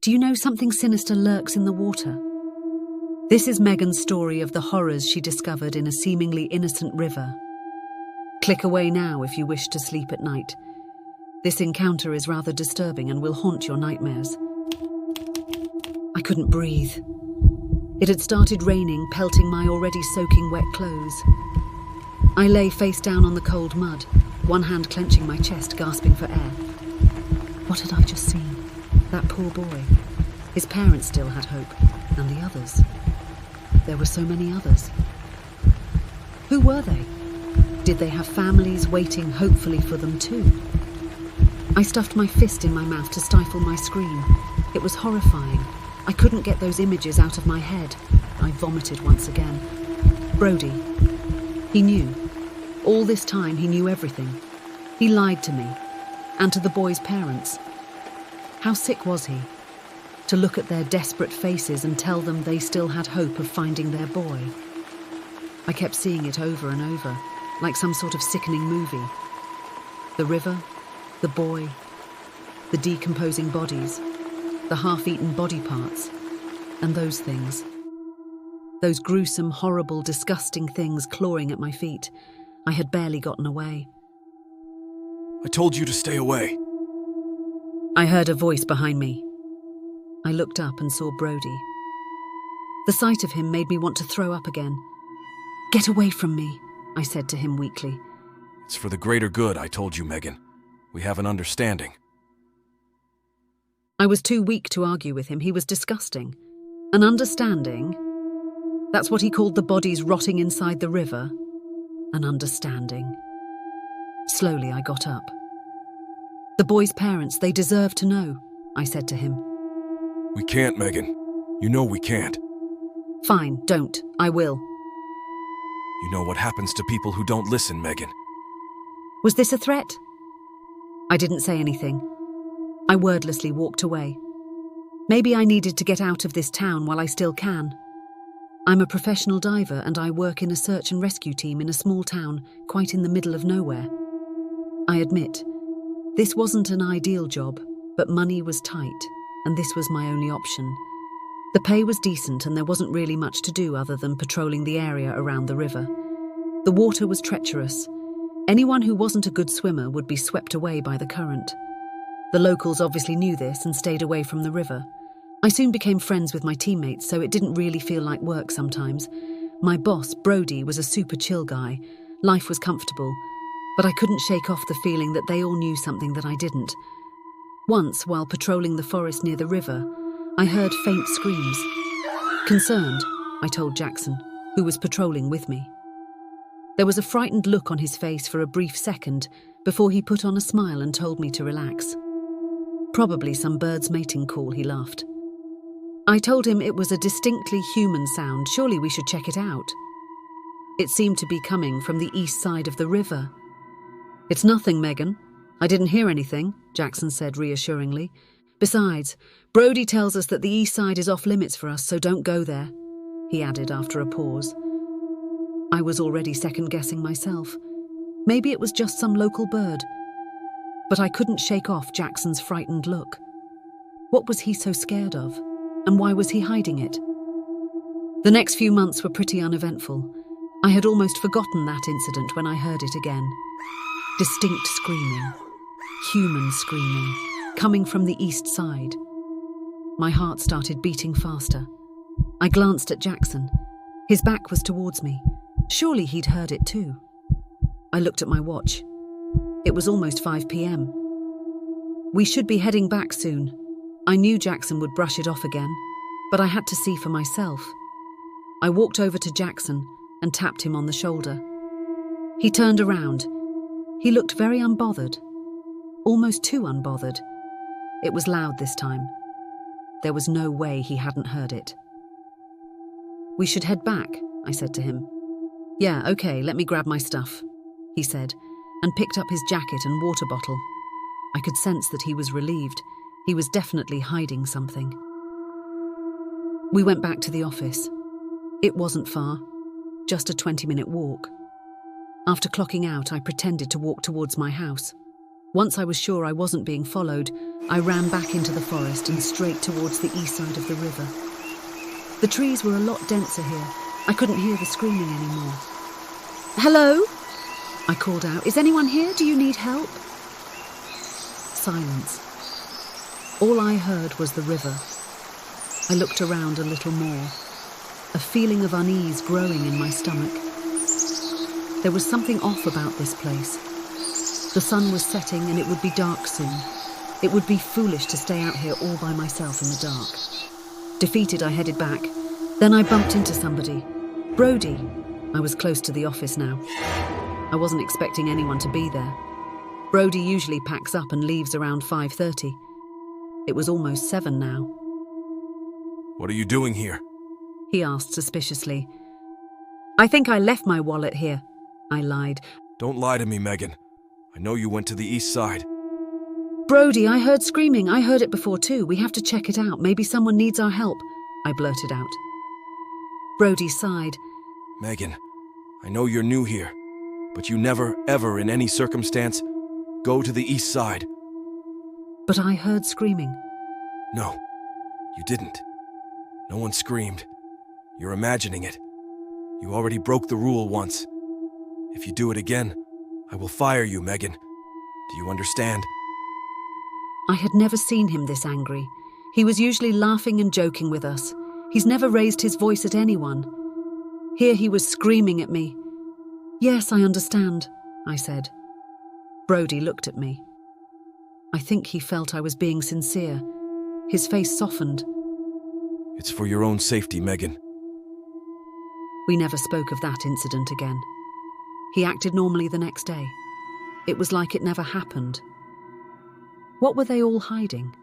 Do you know something sinister lurks in the water? This is Megan's story of the horrors she discovered in a seemingly innocent river. Click away now if you wish to sleep at night. This encounter is rather disturbing and will haunt your nightmares. I couldn't breathe. It had started raining, pelting my already soaking wet clothes. I lay face down on the cold mud, one hand clenching my chest, gasping for air. What had I just seen? That poor boy. His parents still had hope, and the others. There were so many others. Who were they? Did they have families waiting hopefully for them too? I stuffed my fist in my mouth to stifle my scream. It was horrifying. I couldn't get those images out of my head. I vomited once again. Brody. He knew. All this time he knew everything. He lied to me, and to the boys' parents. How sick was he? To look at their desperate faces and tell them they still had hope of finding their boy. I kept seeing it over and over, like some sort of sickening movie. The river, the boy, the decomposing bodies, the half-eaten body parts, and those things. Those gruesome, horrible, disgusting things clawing at my feet. I had barely gotten away. I told you to stay away. I heard a voice behind me. I looked up and saw Brody. The sight of him made me want to throw up again. "Get away from me," I said to him weakly. It's for the greater good, I told you, Megan. We have an understanding. I was too weak to argue with him. He was disgusting. An understanding? That's what he called the bodies rotting inside the river? An understanding. Slowly I got up. "The boys' parents, they deserve to know," I said to him. We can't, Megan. You know we can't. "Fine, don't. I will." You know what happens to people who don't listen, Megan. Was this a threat? I didn't say anything. I wordlessly walked away. Maybe I needed to get out of this town while I still can. I'm a professional diver and I work in a search and rescue team in a small town, quite in the middle of nowhere. I admit, this wasn't an ideal job, but money was tight, and this was my only option. The pay was decent and there wasn't really much to do other than patrolling the area around the river. The water was treacherous. Anyone who wasn't a good swimmer would be swept away by the current. The locals obviously knew this and stayed away from the river. I soon became friends with my teammates, so it didn't really feel like work sometimes. My boss, Brody, was a super chill guy. Life was comfortable, but I couldn't shake off the feeling that they all knew something that I didn't. Once, while patrolling the forest near the river, I heard faint screams. Concerned, I told Jackson, who was patrolling with me. There was a frightened look on his face for a brief second before he put on a smile and told me to relax. Probably some bird's mating call, he laughed. I told him it was a distinctly human sound. Surely we should check it out. It seemed to be coming from the east side of the river. "It's nothing, Megan. I didn't hear anything," Jackson said reassuringly. "Besides, Brody tells us that the east side is off limits for us, so don't go there," he added after a pause. I was already second-guessing myself. Maybe it was just some local bird. But I couldn't shake off Jackson's frightened look. What was he so scared of? And why was he hiding it? The next few months were pretty uneventful. I had almost forgotten that incident when I heard it again. Distinct screaming. Human screaming. Coming from the east side. My heart started beating faster. I glanced at Jackson. His back was towards me. Surely he'd heard it too. I looked at my watch. It was almost 5 p.m. We should be heading back soon. I knew Jackson would brush it off again, but I had to see for myself. I walked over to Jackson and tapped him on the shoulder. He turned around. He looked very unbothered. Almost too unbothered. It was loud this time. There was no way he hadn't heard it. "We should head back," I said to him. "Yeah, okay, let me grab my stuff," he said, and picked up his jacket and water bottle. I could sense that he was relieved. He was definitely hiding something. We went back to the office. It wasn't far, just a 20-minute walk. After clocking out, I pretended to walk towards my house. Once I was sure I wasn't being followed, I ran back into the forest and straight towards the east side of the river. The trees were a lot denser here. I couldn't hear the screaming anymore. "Hello?" I called out. "Is anyone here? Do you need help?" Silence. All I heard was the river. I looked around a little more, a feeling of unease growing in my stomach. There was something off about this place. The sun was setting and it would be dark soon. It would be foolish to stay out here all by myself in the dark. Defeated, I headed back. Then I bumped into somebody. Brody. I was close to the office now. I wasn't expecting anyone to be there. Brody usually packs up and leaves around 5:30. It was almost 7 now. What are you doing here? He asked suspiciously. "I think I left my wallet here," I lied. Don't lie to me, Megan. I know you went to the east side. "Brody, I heard screaming. I heard it before too. We have to check it out. Maybe someone needs our help," I blurted out. Brody sighed. Megan, I know you're new here, but you never, ever in any circumstance, go to the east side. "But I heard screaming." No, you didn't. No one screamed. You're imagining it. You already broke the rule once. If you do it again, I will fire you, Megan. Do you understand? I had never seen him this angry. He was usually laughing and joking with us. He's never raised his voice at anyone. Here he was screaming at me. "Yes, I understand," I said. Brody looked at me. I think he felt I was being sincere. His face softened. It's for your own safety, Megan. We never spoke of that incident again. He acted normally the next day. It was like it never happened. What were they all hiding?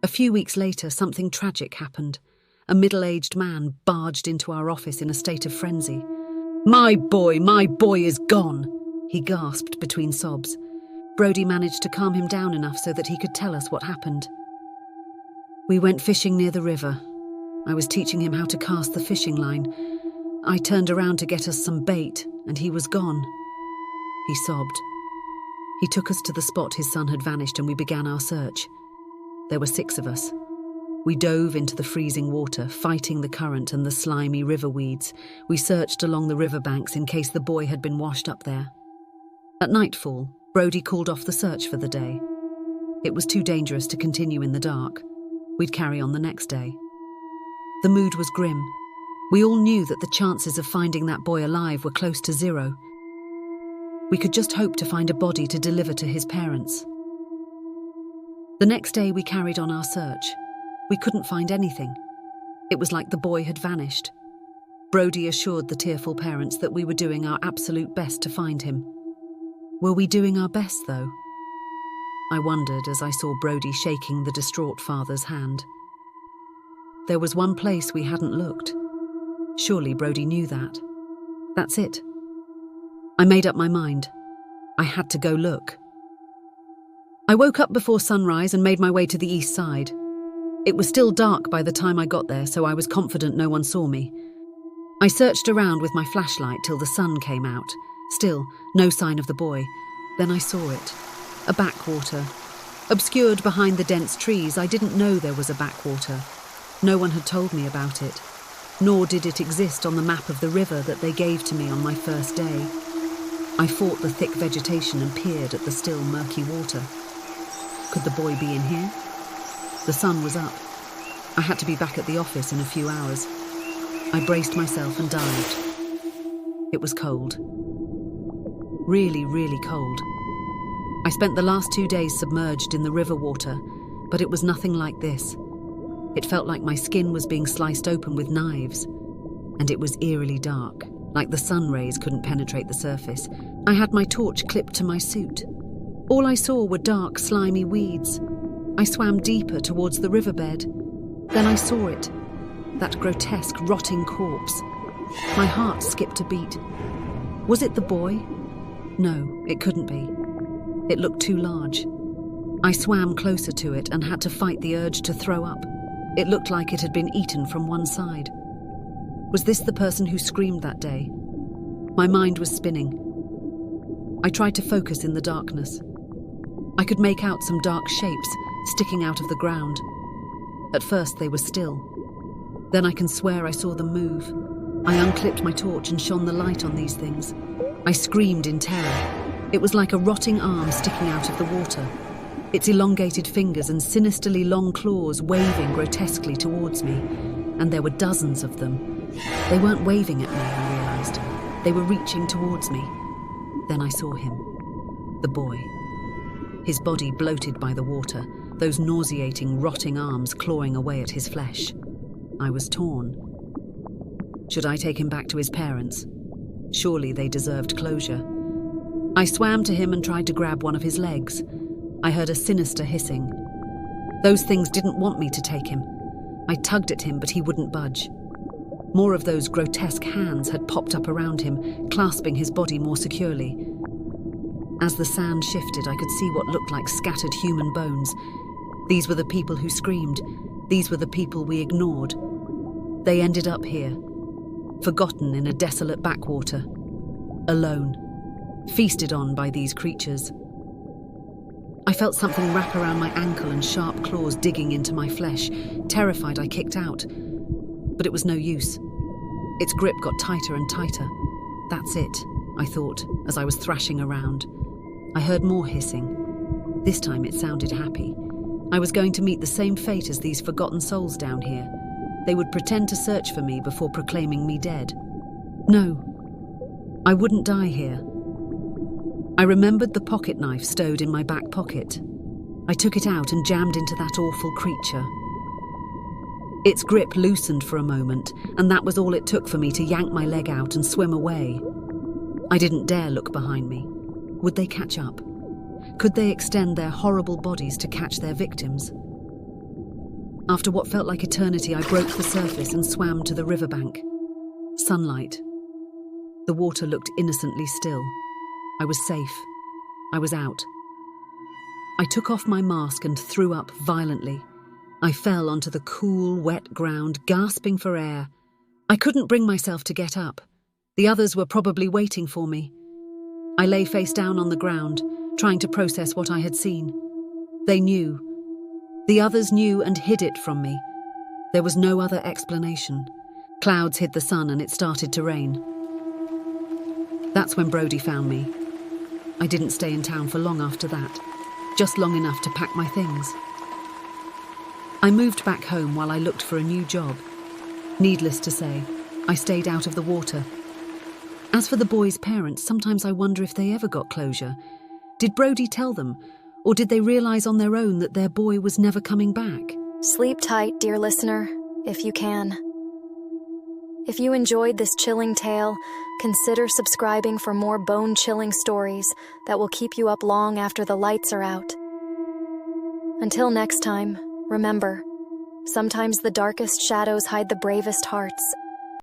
A few weeks later, something tragic happened. A middle-aged man barged into our office in a state of frenzy. My boy is gone," he gasped between sobs. Brody managed to calm him down enough so that he could tell us what happened. We went fishing near the river. I was teaching him how to cast the fishing line. I turned around to get us some bait, and he was gone. He sobbed. He took us to the spot his son had vanished, and we began our search. There were 6 of us. We dove into the freezing water, fighting the current and the slimy river weeds. We searched along the riverbanks in case the boy had been washed up there. At nightfall, Brody called off the search for the day. It was too dangerous to continue in the dark. We'd carry on the next day. The mood was grim. We all knew that the chances of finding that boy alive were close to 0. We could just hope to find a body to deliver to his parents. The next day we carried on our search. We couldn't find anything. It was like the boy had vanished. Brody assured the tearful parents that we were doing our absolute best to find him. Were we doing our best, though? I wondered as I saw Brody shaking the distraught father's hand. There was one place we hadn't looked. Surely Brody knew that. That's it. I made up my mind. I had to go look. I woke up before sunrise and made my way to the east side. It was still dark by the time I got there, so I was confident no one saw me. I searched around with my flashlight till the sun came out. Still, no sign of the boy. Then I saw it. A backwater. Obscured behind the dense trees, I didn't know there was a backwater. No one had told me about it, nor did it exist on the map of the river that they gave to me on my first day. I fought the thick vegetation and peered at the still murky water. Could the boy be in here? The sun was up. I had to be back at the office in a few hours. I braced myself and dived. It was cold. Really, really cold. I spent the last 2 days submerged in the river water, but it was nothing like this. It felt like my skin was being sliced open with knives, and it was eerily dark, like the sun rays couldn't penetrate the surface. I had my torch clipped to my suit. All I saw were dark, slimy weeds. I swam deeper towards the riverbed. Then I saw it, that grotesque, rotting corpse. My heart skipped a beat. Was it the boy? No, it couldn't be. It looked too large. I swam closer to it and had to fight the urge to throw up. It looked like it had been eaten from one side. Was this the person who screamed that day? My mind was spinning. I tried to focus in the darkness. I could make out some dark shapes sticking out of the ground. At first they were still. Then I can swear I saw them move. I unclipped my torch and shone the light on these things. I screamed in terror. It was like a rotting arm sticking out of the water, its elongated fingers and sinisterly long claws waving grotesquely towards me. And there were dozens of them. They weren't waving at me, I realized. They were reaching towards me. Then I saw him. The boy. His body bloated by the water, those nauseating, rotting arms clawing away at his flesh. I was torn. Should I take him back to his parents? Surely they deserved closure. I swam to him and tried to grab one of his legs. I heard a sinister hissing. Those things didn't want me to take him. I tugged at him, but he wouldn't budge. More of those grotesque hands had popped up around him, clasping his body more securely. As the sand shifted, I could see what looked like scattered human bones. These were the people who screamed. These were the people we ignored. They ended up here, forgotten in a desolate backwater, alone, feasted on by these creatures. I felt something wrap around my ankle and sharp claws digging into my flesh. Terrified, I kicked out. But it was no use. Its grip got tighter and tighter. That's it, I thought, as I was thrashing around. I heard more hissing. This time it sounded happy. I was going to meet the same fate as these forgotten souls down here. They would pretend to search for me before proclaiming me dead. No, I wouldn't die here. I remembered the pocket knife stowed in my back pocket. I took it out and jammed into that awful creature. Its grip loosened for a moment, and that was all it took for me to yank my leg out and swim away. I didn't dare look behind me. Would they catch up? Could they extend their horrible bodies to catch their victims? After what felt like eternity, I broke the surface and swam to the riverbank. Sunlight. The water looked innocently still. I was safe. I was out. I took off my mask and threw up violently. I fell onto the cool, wet ground, gasping for air. I couldn't bring myself to get up. The others were probably waiting for me. I lay face down on the ground, trying to process what I had seen. They knew. The others knew and hid it from me. There was no other explanation. Clouds hid the sun and it started to rain. That's when Brody found me. I didn't stay in town for long after that, just long enough to pack my things. I moved back home while I looked for a new job. Needless to say, I stayed out of the water. As for the boys' parents, sometimes I wonder if they ever got closure. Did Brody tell them, or did they realize on their own that their boy was never coming back? Sleep tight, dear listener, if you can. If you enjoyed this chilling tale, consider subscribing for more bone-chilling stories that will keep you up long after the lights are out. Until next time, remember, sometimes the darkest shadows hide the bravest hearts.